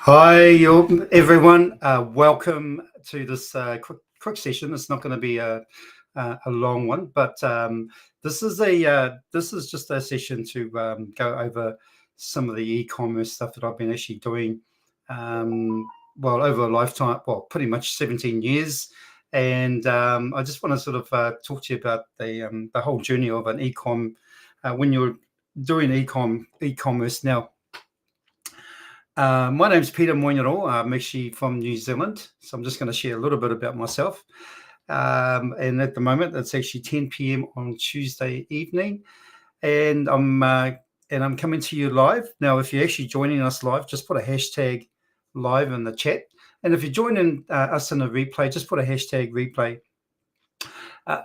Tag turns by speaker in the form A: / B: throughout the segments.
A: Hi, everyone. Welcome to this quick session. It's not going to be a long one, but this is just a session to go over some of the e-commerce stuff that I've been actually doing. Over a lifetime, pretty much 17 years, and I just want to sort of talk to you about the whole journey of an e-com when you're doing e-commerce now. My name's Peter Moinero. I'm actually from New Zealand, so I'm just going to share a little bit about myself. And at the moment, it's actually 10 p.m. on Tuesday evening, and I'm coming to you live now. If you're actually joining us live, just put a hashtag live in the chat, and if you're joining us in a replay, just put a hashtag replay.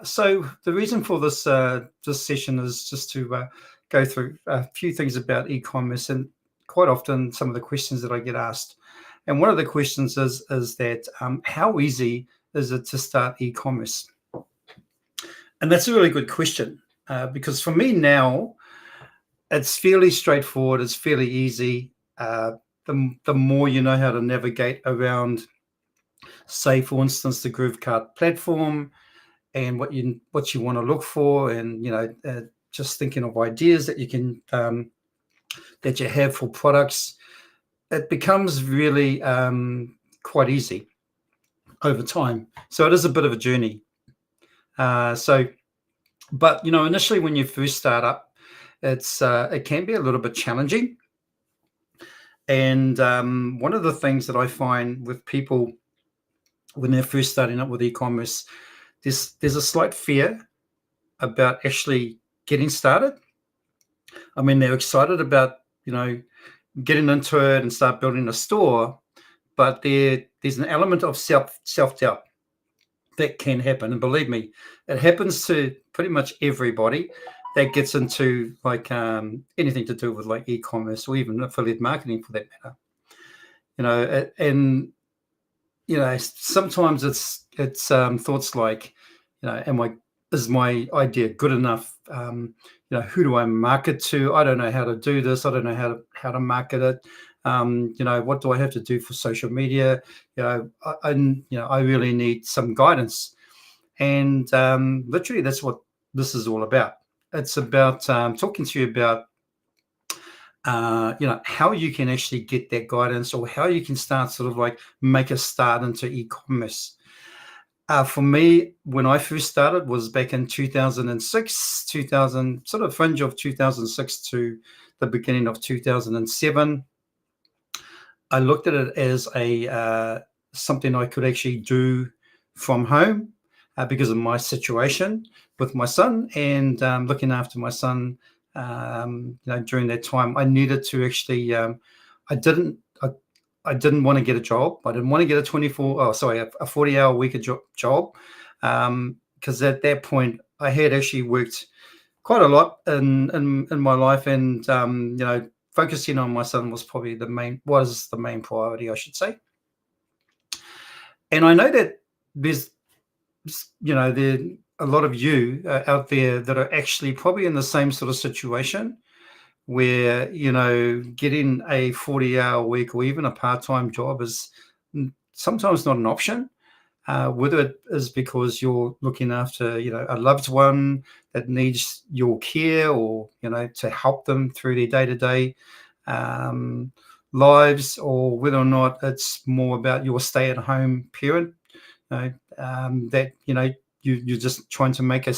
A: So the reason for this session is just to go through a few things about e-commerce, and quite often some of the questions that I get asked. And one of the questions is that how easy is it to start e-commerce? And that's a really good question because for me now, it's fairly straightforward. It's fairly easy. The more you know how to navigate around, say, for instance, the GrooveCart platform, and what you want to look for, and just thinking of ideas that you can that you have for products, it becomes really quite easy over time. So it is a bit of a journey. But initially when you first start up, it can be a little bit challenging. And one of the things that I find with people when they're first starting up with e-commerce, there's a slight fear about actually getting started. I mean, they're excited about getting into it and start building a store, but there's an element of self-doubt that can happen. And believe me, it happens to pretty much everybody that gets into anything to do with like e-commerce or even affiliate marketing for that matter. Sometimes it's thoughts like, is my idea good enough? Who do I market to? I don't know how to do this. I don't know how to market it. What do I have to do for social media? I really need some guidance. And literally, that's what this is all about. It's about talking to you about how you can actually get that guidance, or how you can start sort of like make a start into e-commerce. For me, when I first started was back in 2006, sort of fringe of 2006 to the beginning of 2007. I looked at it as something I could actually do from home because of my situation with my son and looking after my son. During that time, I needed to actually. I didn't want to get a job. I didn't want to get a 40-hour week job, because at that point I had actually worked quite a lot in my life, and focusing on my son was probably the main priority, I should say. And I know that there's a lot of you out there that are actually probably in the same sort of situation, where getting a 40-hour week or even a part-time job is sometimes not an option, whether it is because you're looking after a loved one that needs your care, or to help them through their day-to-day lives, or whether or not it's more about your stay-at-home parent that you're just trying to make an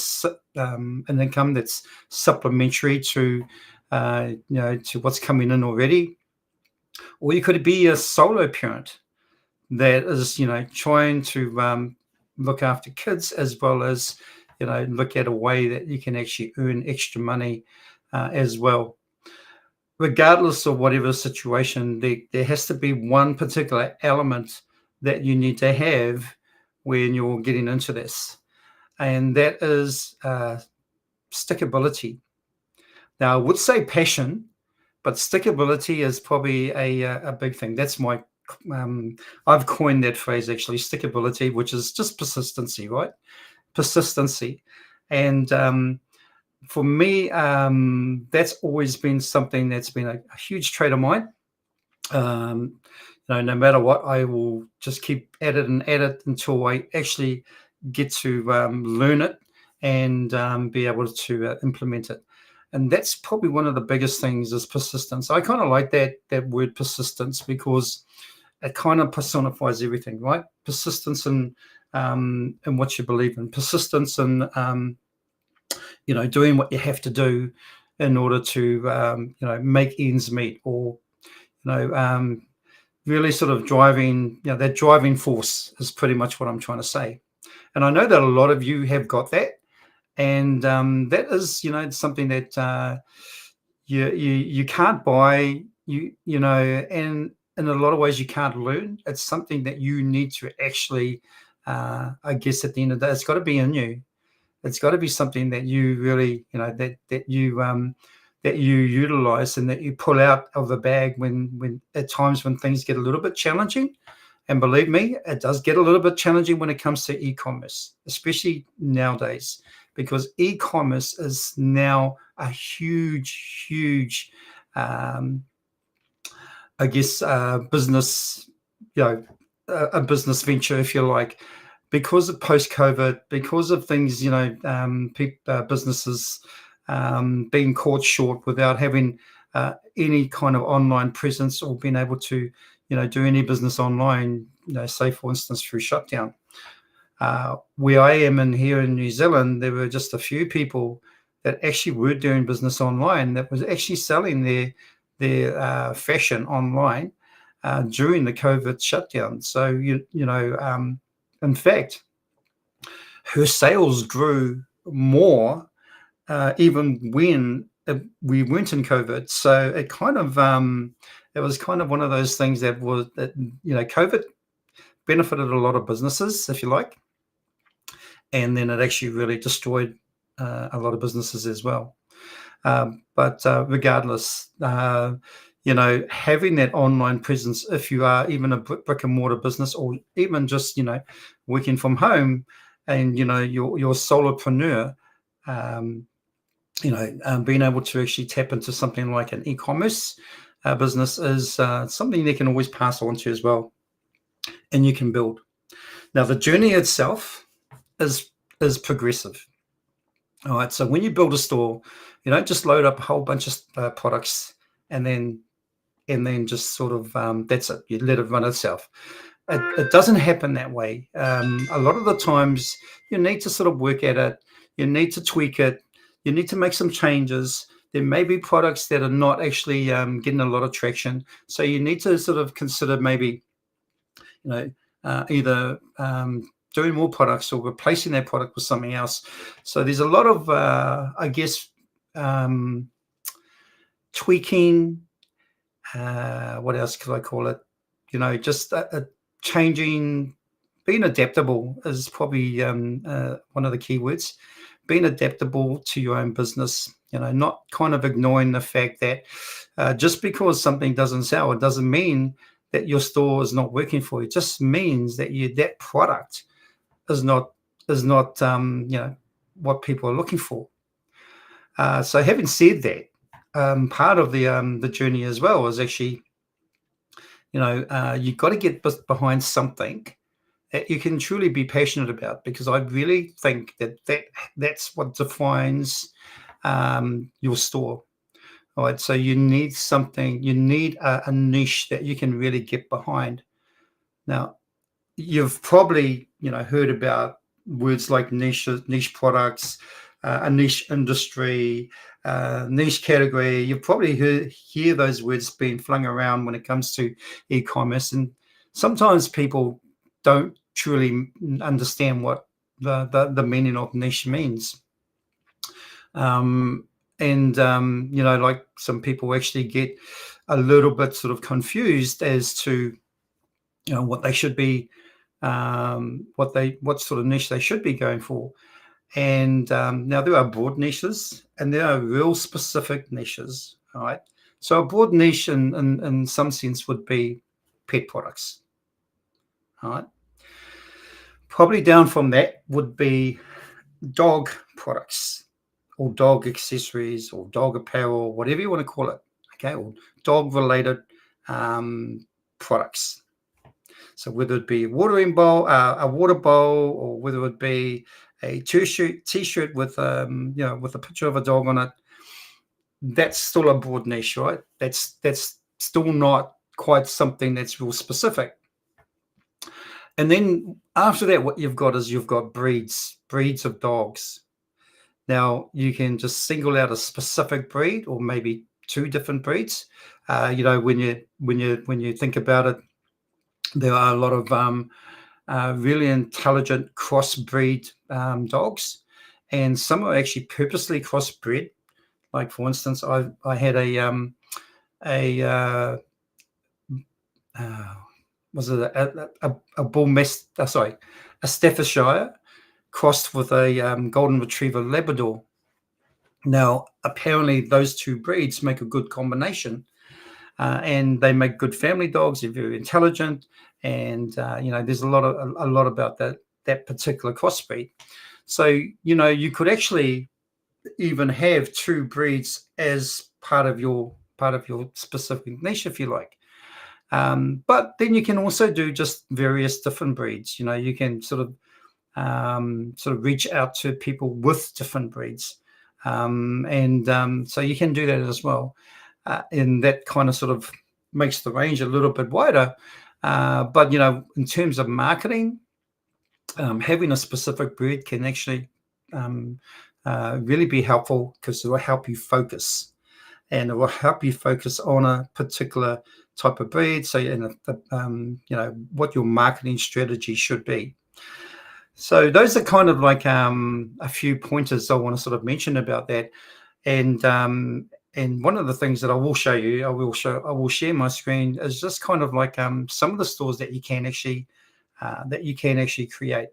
A: income that's supplementary to to what's coming in already. Or you could be a solo parent that is trying to look after kids, as well as look at a way that you can actually earn extra money as well. Regardless of whatever situation, there has to be one particular element that you need to have when you're getting into this, and that is stickability. Now, I would say passion, but stickability is probably a big thing. That's my I've coined that phrase, actually, stickability, which is just persistency, right? Persistency. And for me, that's always been something that's been a huge trait of mine. no matter what, I will just keep at it and at it until I actually get to learn it and be able to implement it. And that's probably one of the biggest things is persistence. I kind of like that word persistence because it kind of personifies everything, right? Persistence in what you believe in, persistence in doing what you have to do in order to make ends meet, or you know really sort of driving, that driving force is pretty much what I'm trying to say. And I know that a lot of you have got that, and that is, something that you can't buy, and in a lot of ways you can't learn. It's something that you need to actually, I guess, at the end of the day, it's got to be in you. It's got to be something that you really, that you utilize and that you pull out of the bag when at times when things get a little bit challenging. And believe me, it does get a little bit challenging when it comes to e-commerce, especially nowadays, because e-commerce is now a huge, huge, um, I guess, business, a business venture, if you like, because of post-COVID, because of things, businesses being caught short without having any kind of online presence or being able to, do any business online, say, for instance, through shutdown. Where I am in here in New Zealand, there were just a few people that actually were doing business online that was actually selling their fashion online during the COVID shutdown. So in fact, her sales grew more even when we weren't in COVID. So it was kind of one of those things that COVID benefited a lot of businesses, if you like, and then it actually really destroyed a lot of businesses as well. But regardless, having that online presence, if you are even a brick and mortar business, or even just working from home, and you're a solopreneur, being able to actually tap into something like an e-commerce business is something they can always pass on to as well, and you can build. Now, the journey itself is progressive. All right, so when you build a store, you don't just load up a whole bunch of products and then just sort of that's it. You let it run itself. It doesn't happen that way. A lot of the times, you need to sort of work at it. You need to tweak it. You need to make some changes. There may be products that are not actually getting a lot of traction, so you need to sort of consider maybe, either doing more products or replacing that product with something else. So there's a lot of, I guess, tweaking. What else could I call it? Just changing, being adaptable is probably one of the key words. Being adaptable to your own business, not kind of ignoring the fact that just because something doesn't sell, it doesn't mean that your store is not working for you. It just means that that product is not what people are looking for. So having said that, part of the journey as well is actually, you've got to get behind something that you can truly be passionate about, because I really think that's what defines your store. All right, so you need something, you need a niche that you can really get behind. Now, you've probably heard about words like niche products, a niche industry, niche category. You've probably hear those words being flung around when it comes to e-commerce, and sometimes people don't truly understand what the meaning of niche means. Like some people actually get a little bit sort of confused as to what they should be, what sort of niche they should be going for. And now there are broad niches and there are real specific niches. All right. So a broad niche in some sense would be pet products. All right. Probably down from that would be dog products or dog accessories or dog apparel, whatever you want to call it. Okay. Or dog related products. So whether it be a watering bowl, a water bowl, or whether it be a t-shirt with with a picture of a dog on it, that's still a broad niche, right? That's still not quite something that's real specific. And then after that, what you've got is you've got breeds of dogs. Now you can just single out a specific breed, or maybe two different breeds. When you think about it, there are a lot of really intelligent crossbreed dogs, and some are actually purposely crossbred. Like for instance, I had a was it a bull mess? Sorry, a Staffordshire crossed with a golden retriever Labrador. Now, apparently, those two breeds make a good combination, and they make good family dogs. They're very intelligent, and there's a lot about that particular crossbreed. So you could actually even have two breeds as part of your specific niche, if you like. But then you can also do just various different breeds. You can sort of reach out to people with different breeds, so you can do that as well. And that kind of sort of makes the range a little bit wider. But in terms of marketing, having a specific breed can actually really be helpful, because it will help you focus. And it will help you focus on a particular type of breed. So, what your marketing strategy should be. So those are kind of like a few pointers I want to sort of mention about that. And one of the things that I will show you, I will share my screen, is just kind of like some of the stores that you can actually create.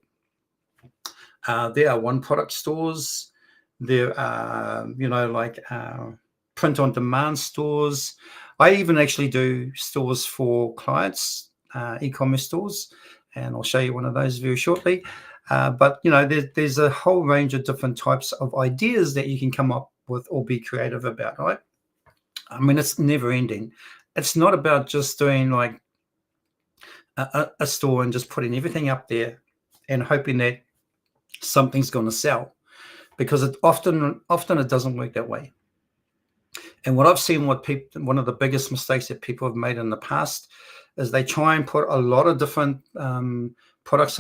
A: There are one product stores. There are print on demand stores. I even actually do stores for clients, e-commerce stores, and I'll show you one of those very shortly. But there's a whole range of different types of ideas that you can come up with or be creative about, right? I mean, it's never ending. It's not about just doing like a store and just putting everything up there and hoping that something's going to sell, because it often it doesn't work that way. And what I've seen, one of the biggest mistakes that people have made in the past, is they try and put a lot of different products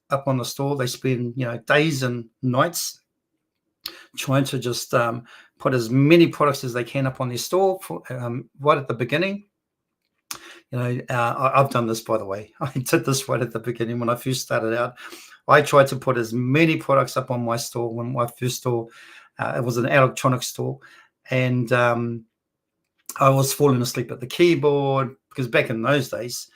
A: up on the store. They spend days and nights trying to just put as many products as they can up on their store right at the beginning. I've done this, by the way. I did this right at the beginning when I first started out. I tried to put as many products up on my store. When my first store, it was an electronics store, and I was falling asleep at the keyboard, because back in those days,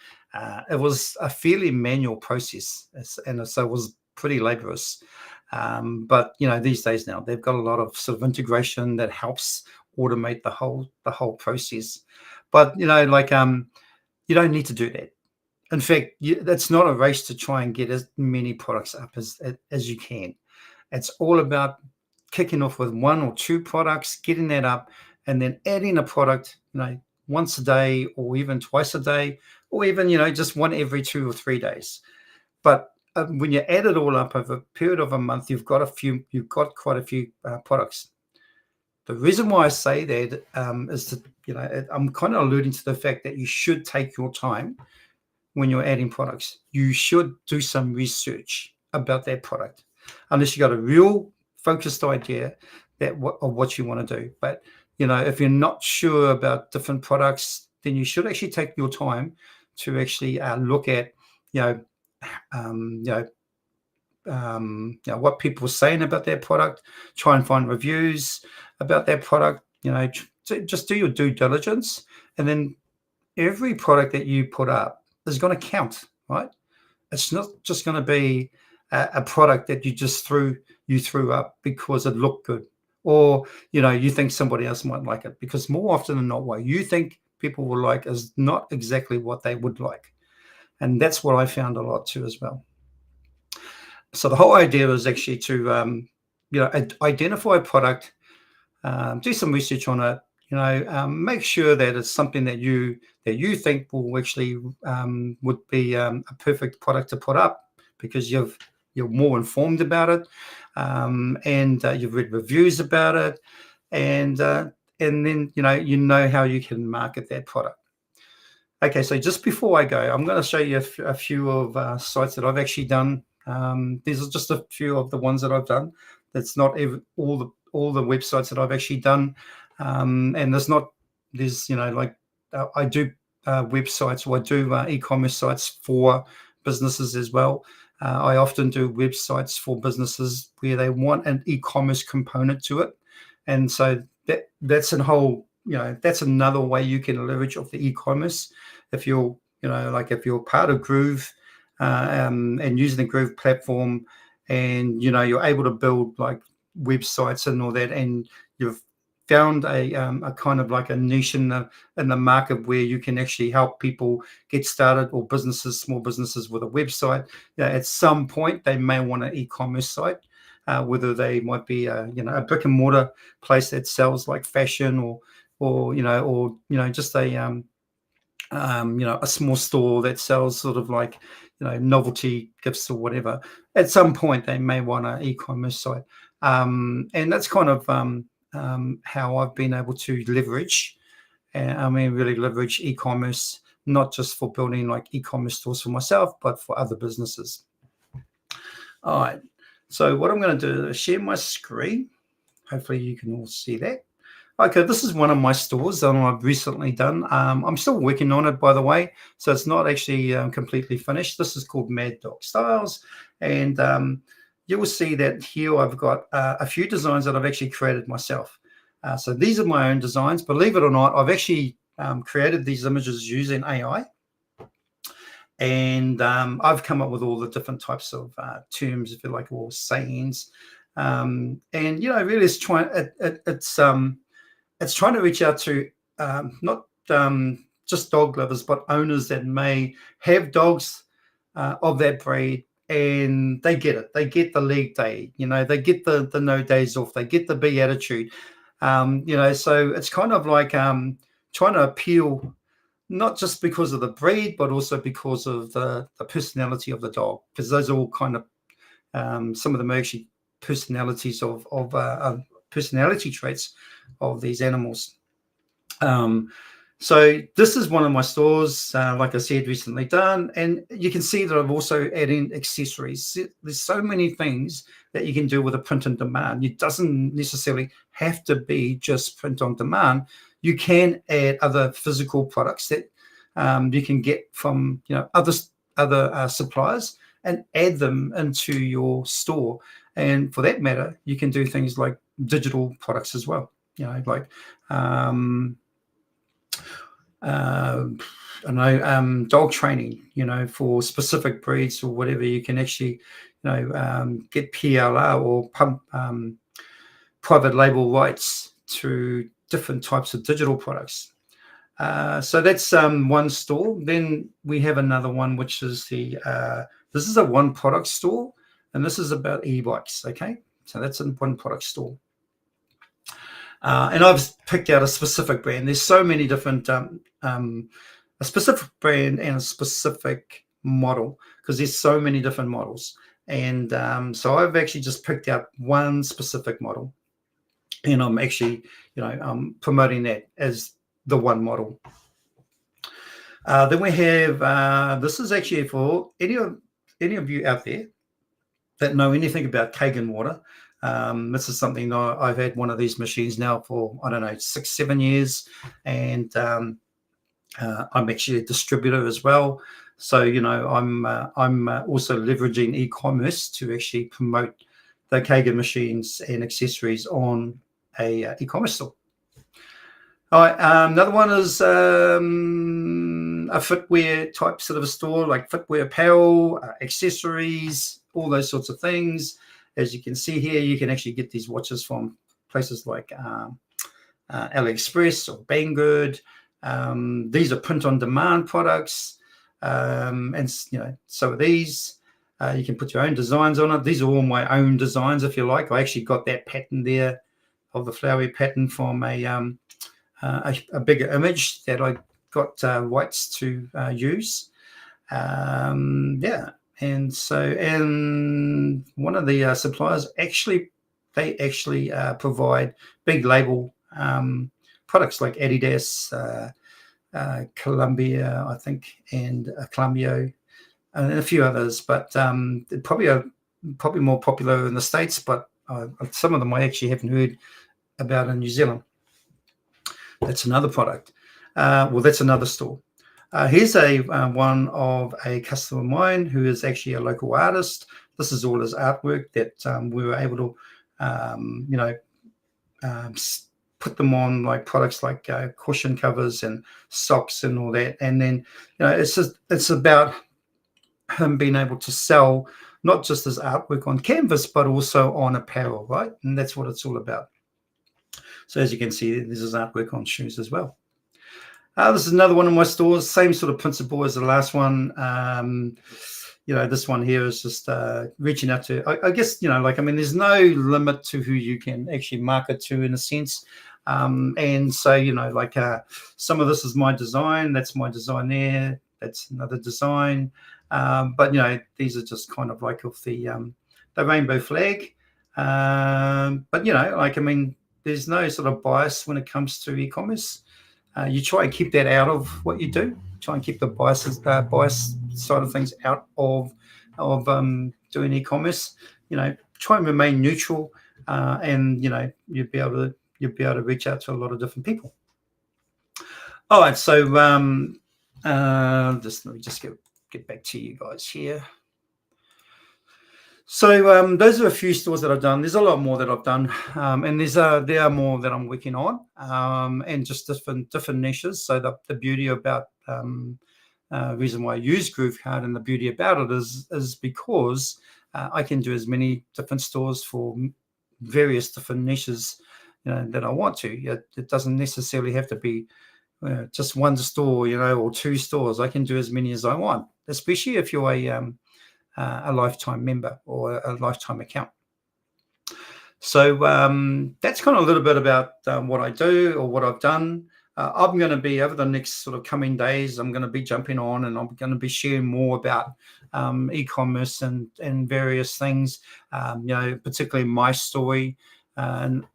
A: it was a fairly manual process, and so it was pretty laborious. But these days now, they've got a lot of sort of integration that helps automate the whole process. But you don't need to do that. In fact, it's not a race to try and get as many products up as you can. It's all about kicking off with one or two products, getting that up, and then adding a product, once a day, or even twice a day, or even, just one every 2 or 3 days. But when you add it all up over a period of a month, you've got quite a few products. The reason why I say that is to, I'm kind of alluding to the fact that you should take your time when you're adding products. You should do some research about that product, unless you got a real focused idea of what you want to do. But if you're not sure about different products, then you should actually take your time to actually look at what people are saying about their product. Try and find reviews about their product. Just do your due diligence, and then every product that you put up is going to count, right? It's not just going to be a product that you just threw up because it looked good, or you think somebody else might like it, because more often than not, what you think people will like is not exactly what they would like. And that's what I found a lot too as well. So the whole idea is actually to identify a product, do some research on it, make sure that it's something that you think will actually would be a perfect product to put up, because you're more informed about it, and you've read reviews about it, and then you know how you can market that product. Okay, so just before I go, I'm going to show you a few of sites that I've actually done. These are just a few of the ones that I've done. That's not all the websites that I've actually done, and there's I do websites, or I do e-commerce sites for businesses as well. I often do websites for businesses where they want an e-commerce component to it, and so that's a whole that's another way you can leverage off the e-commerce. If you're if you're part of Groove and using the Groove platform, and you're able to build like websites and all that, and you've found a kind of like a niche in the market where you can actually help people get started, or small businesses with a website. At some point they may want an e-commerce site, whether they might be a brick and mortar place that sells like fashion, or just a a small store that sells sort of like novelty gifts or whatever. At some point they may want an e-commerce site, and that's kind of how I've been able to leverage really leverage e-commerce, not just for building like e-commerce stores for myself, but for other businesses. All right, so what I'm going to do is share my screen. Hopefully you can all see that. Okay, this is one of my stores that I've recently done. I'm still working on it, by the way, so it's not actually completely finished. This is called Mad Dog Styles, and you will see that here I've got a few designs that I've actually created myself. So these are my own designs. Believe it or not, I've actually created these images using AI, and I've come up with all the different types of terms, if you like, or sayings, and really it's trying to reach out to not just dog lovers, but owners that may have dogs of that breed, and they get it. They get the leg day, they get the no days off, they get the B attitude. So it's kind of like trying to appeal, not just because of the breed, but also because of the personality of the dog, because those are all kind of some of them are actually personalities of personality traits of these animals. So this is one of my stores, like I said, recently done, and you can see that I've also added accessories. There's so many things that you can do with a print on demand. It doesn't necessarily have to be just print on demand. You can add other physical products that you can get from other suppliers, and add them into your store. And for that matter, you can do things like digital products as well. Like dog training, for specific breeds or whatever. You can actually, get PLR or private label rights to different types of digital products. So that's one store. Then we have another one, which is this is a one product store, and this is about e-bikes. Okay, so that's a one product store. And I've picked out a specific brand. There's so many different, a specific brand and a specific model, because there's so many different models. And so I've actually just picked out one specific model, and I'm actually, promoting that as the one model. Then we have, this is actually for any of you out there that know anything about Kagan water. This is something I've had one of these machines now for, I don't know, 6-7 years, and I'm actually a distributor as well. So I'm also leveraging e-commerce to actually promote the Kagan machines and accessories on a e-commerce store. All right, another one is a footwear type sort of a store, like footwear apparel, accessories, all those sorts of things. As you can see here, you can actually get these watches from places like AliExpress or Banggood. These are print-on-demand products, and so are these. You can put your own designs on it. These are all my own designs, if you like. I actually got that pattern there of the flowery pattern from a a bigger image that I got rights to use. Yeah, and so and one of the suppliers they actually provide big label products like Adidas, Columbia, I think, and Columbia, and a few others, but probably more popular in the States, but some of them I actually haven't heard about in New Zealand. That's another product. Well, that's another store. Here's a one of a customer of mine who is actually a local artist. This is all his artwork that we were able to, put them on like products like cushion covers and socks and all that. And then, it's about him being able to sell not just his artwork on canvas, but also on apparel, right? And that's what it's all about. So as you can see, this is artwork on shoes as well. This is another one of my stores, same sort of principle as the last one. This one here is just reaching out to, I guess, there's no limit to who you can actually market to in a sense. And so, some of this is my design. That's my design there. That's another design. But these are just kind of like off the rainbow flag. But there's no sort of bias when it comes to e-commerce. You try and keep that out of what you do. Try and keep the bias side of things out of doing e-commerce. Try and remain neutral, and you'll be able to reach out to a lot of different people. All right, so let me just get back to you guys here. So those are a few stores that I've done. There's a lot more that I've done, and there are more that I'm working on, and just different niches. So the beauty about reason why I use GrooveCart and the beauty about it is because I can do as many different stores for various different niches, that I want to. It doesn't necessarily have to be just one store, or two stores. I can do as many as I want, especially if you're a lifetime member or a lifetime account. So that's kind of a little bit about what I do or what I've done. I'm going to be, over the next sort of coming days, I'm going to be jumping on and I'm going to be sharing more about e-commerce and various things, particularly my story and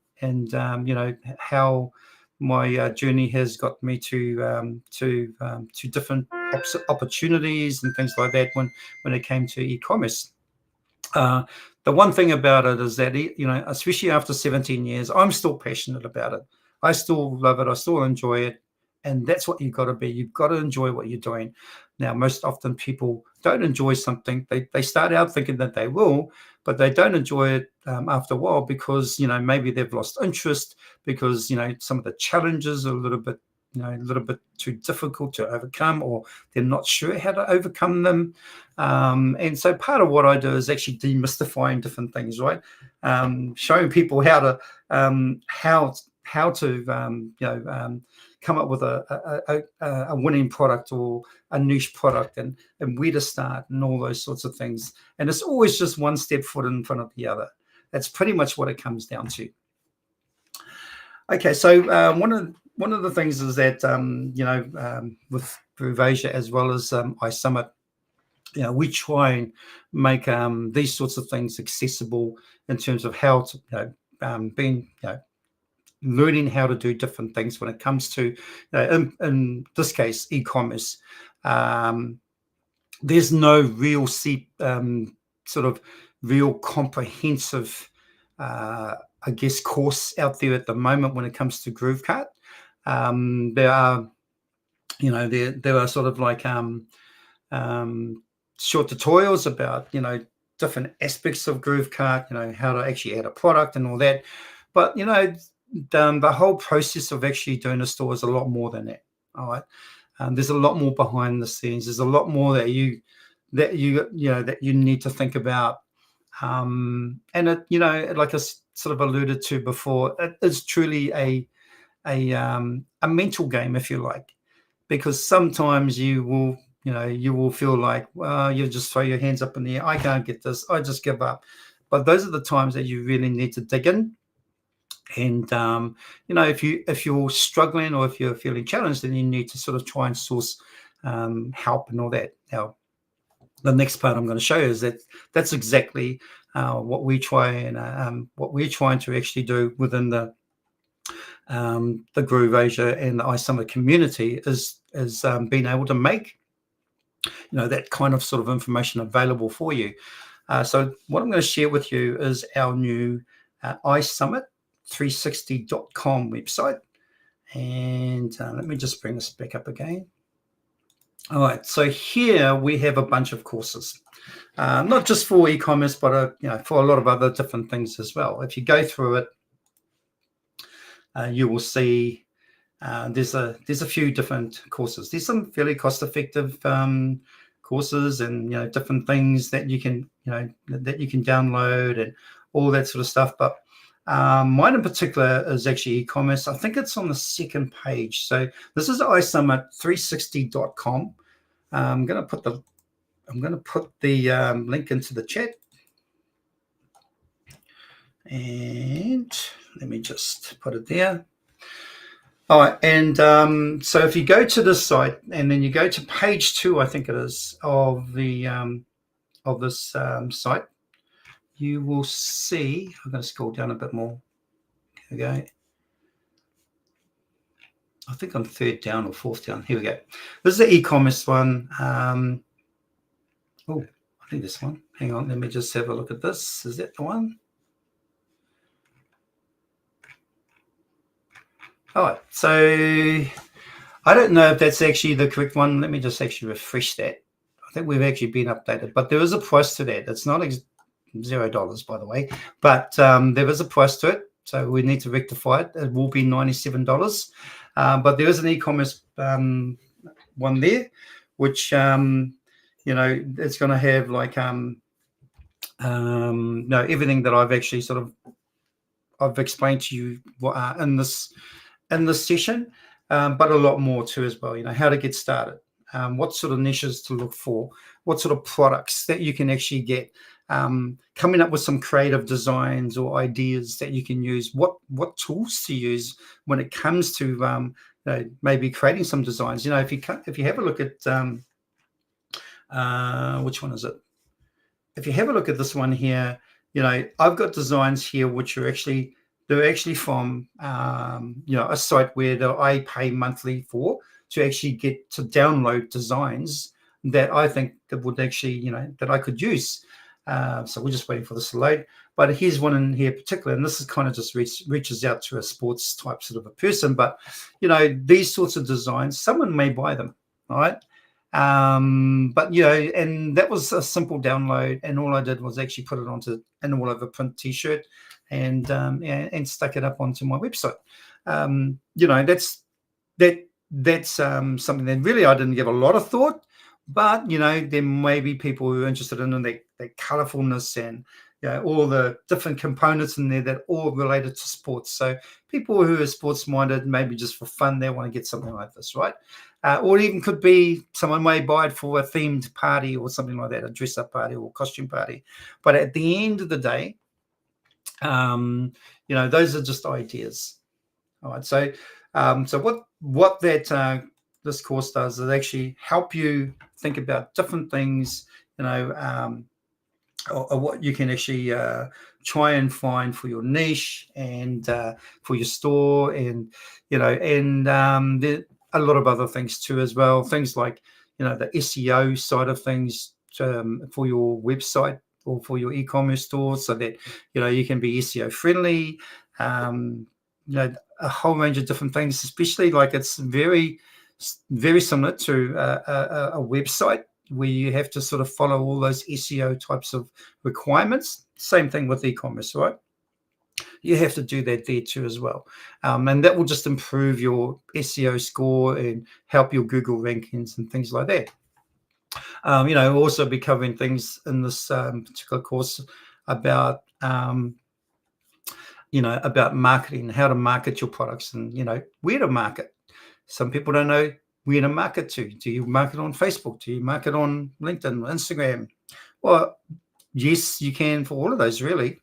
A: how my journey has got me to different opportunities and things like that when it came to e-commerce. The one thing about it is that, especially after 17 years, I'm still passionate about it. I still love it. I still enjoy it. And that's what you've got to be. You've got to enjoy what you're doing. Now, most often people don't enjoy something. They start out thinking that they will, but they don't enjoy it after a while because, maybe they've lost interest because, some of the challenges are a little bit too difficult to overcome, or they're not sure how to overcome them. And so part of what I do is actually demystifying different things, right? Showing people how to come up with a winning product or a niche product and where to start and all those sorts of things. And it's always just one step foot in front of the other. That's pretty much what it comes down to. Okay, so one of the things is that with Groovasia as well as iSummit, we try and make these sorts of things accessible in terms of how to learning how to do different things when it comes to, in this case, e-commerce. There's no real sort of real comprehensive, course out there at the moment when it comes to GrooveCart. There are, there are sort of like short tutorials about, different aspects of GrooveCart, how to actually add a product and all that. But, the whole process of actually doing a store is a lot more than that. All right. There's a lot more behind the scenes. There's a lot more that you need to think about. And it, like I sort of alluded to before, it is truly a mental game, if you like, because sometimes you will feel like, well, you just throw your hands up in the air. I can't get this. I just give up. But those are the times that you really need to dig in And if you're struggling or if you're feeling challenged, then you need to sort of try and source help and all that. Now, the next part I'm going to show you is that's exactly what we try and what we're trying to actually do within the Groove Asia and the iSummit community is being able to make that kind of sort of information available for you. So what I'm going to share with you is our new iSummit360.com website. And let me just bring this back up again. All right, so here we have a bunch of courses, not just for e-commerce, but for a lot of other different things as well. If you go through it, you will see there's a few different courses. There's some fairly cost-effective courses and different things that you can download and all that sort of stuff. But mine in particular is actually e-commerce. I think it's on the second page. So this is iSummit360.com. I'm going to put the link into the chat, and let me just put it there. All right, and so if you go to this site and then you go to page 2, I think it is, of the of this site, you will see. I'm going to scroll down a bit more. Here we go. I think I'm third down or fourth down. Here we go. This is the e-commerce one. I think this one. Hang on, let me just have a look at this. Is that the one? All right, so I don't know if that's actually the correct one. Let me just actually refresh that. I think we've actually been updated, but there is a price to that. It's not $0, by the way, but there is a price to it, so we need to rectify it. It will be $97, but there is an e-commerce one there, which it's going to have like everything that I've actually I've explained to you in this session, but a lot more too as well. How to get started, what sort of niches to look for, what sort of products that you can actually get, coming up with some creative designs or ideas that you can use, what tools to use when it comes to maybe creating some designs. If you have a look at which one is it? If you have a look at this one here, I've got designs here which are actually from a site where I pay monthly for to actually get to download designs that I think that would actually that I could use. So we're just waiting for this to load. But here's one in here particular, and this is kind of just reaches out to a sports type sort of a person. But these sorts of designs, someone may buy them, all right? But and that was a simple download, and all I did was actually put it onto an all over print t-shirt and stuck it up onto my website. That's something that really I didn't give a lot of thought, but there may be people who are interested in that colorfulness and all the different components in there that all related to sports. So people who are sports minded, maybe just for fun, they want to get something like this, right? Or even could be someone may buy it for a themed party or something like that, a dress up party or costume party. But at the end of the day, those are just ideas. All right. So what that this course does is actually help you think about different things, or what you can actually try and find for your niche and for your store, and there a lot of other things too as well. Things like the SEO side of things for your website or for your e-commerce store, so that you can be SEO friendly. A whole range of different things, especially like it's very, very similar to a website where you have to sort of follow all those SEO types of requirements. Same thing with e-commerce, right? You have to do that there too as well. And that will just improve your SEO score and help your Google rankings and things like that. Also be covering things in this particular course about about marketing, how to market your products, and where to market. Some people don't know where to market to. Do you market on Facebook? Do you market on LinkedIn, Instagram? Well, yes, you can for all of those really,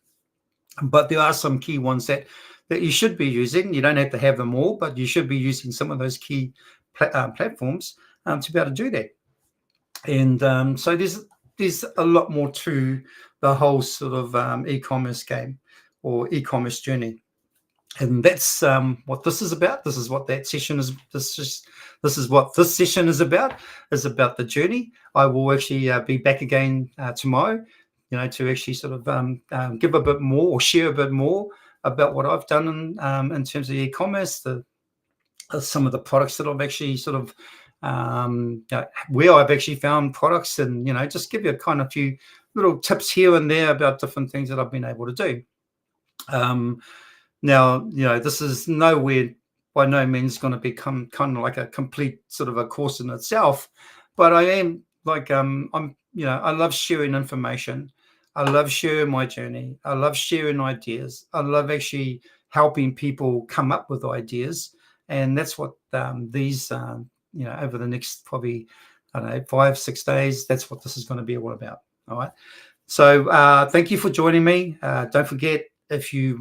A: but there are some key ones that that you should be using. You don't have to have them all, but you should be using some of those key platforms to be able to do that. And so there's a lot more to the whole sort of e-commerce game or e-commerce journey. And that's what this is about. This is what that session is. This is what this session is about the journey. I will actually be back again tomorrow, to actually sort of give a bit more or share a bit more about what I've done in terms of e-commerce, some of the products that I've actually sort of where I've actually found products, and just give you a kind of few little tips here and there about different things that I've been able to do. Now, this is by no means going to become kind of like a complete sort of a course in itself, but I am like, I love sharing information. I love sharing my journey. I love sharing ideas. I love actually helping people come up with ideas. And that's what these, over the next probably, 5-6 days, that's what this is going to be all about. All right. So thank you for joining me. Don't forget, if you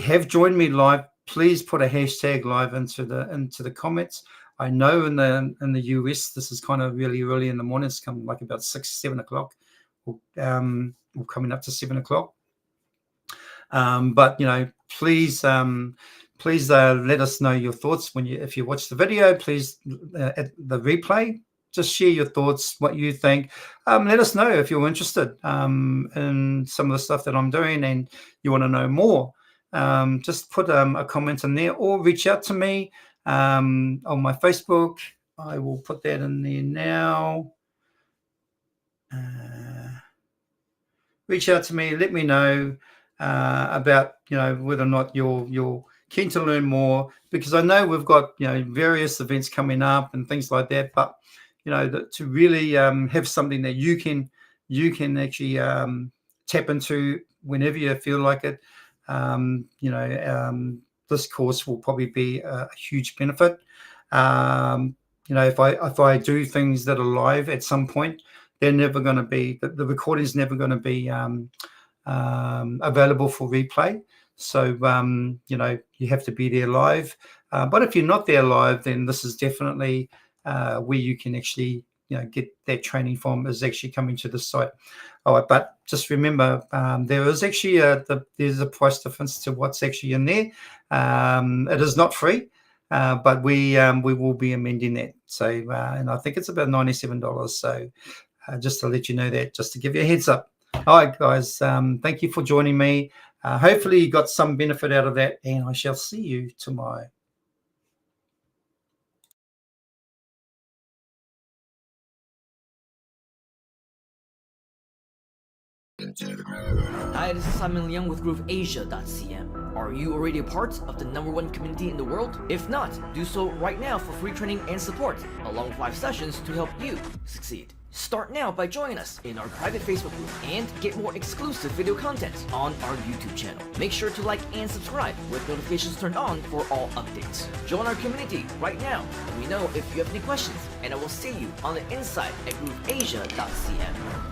A: have joined me live, please put a hashtag live into the comments. I know in the US this is kind of really early in the morning. It's come like about 6-7 o'clock, or coming up to 7 o'clock. But please let us know your thoughts if you watch the video. Please, at the replay, just share your thoughts, what you think. Let us know if you're interested in some of the stuff that I'm doing and you want to know more. Just put a comment in there, or reach out to me on my Facebook. I will put that in there now. Reach out to me. Let me know about whether or not you're keen to learn more, because I know we've got various events coming up and things like that. But to really have something that you can actually tap into whenever you feel like it. This course will probably be a huge benefit. If I do things that are live at some point, they're never going to be, the recording's never going to be available for replay. So you have to be there live. But if you're not there live, then this is definitely where you can actually get that training from, is actually coming to the site. All right, but just remember, there is actually there's a price difference to what's actually in there. It is not free, but we will be amending that. So and I think it's about $97. So just to let you know that, just to give you a heads up. All right, guys, thank you for joining me. Hopefully you got some benefit out of that, and I shall see you tomorrow.
B: Hi, this is Simon Liang with GrooveAsia.cm. Are you already a part of the #1 community in the world? If not, do so right now for free training and support, along with live sessions to help you succeed. Start now by joining us in our private Facebook group and get more exclusive video content on our YouTube channel. Make sure to like and subscribe with notifications turned on for all updates. Join our community right now. Let me know if you have any questions, and I will see you on the inside at GrooveAsia.cm.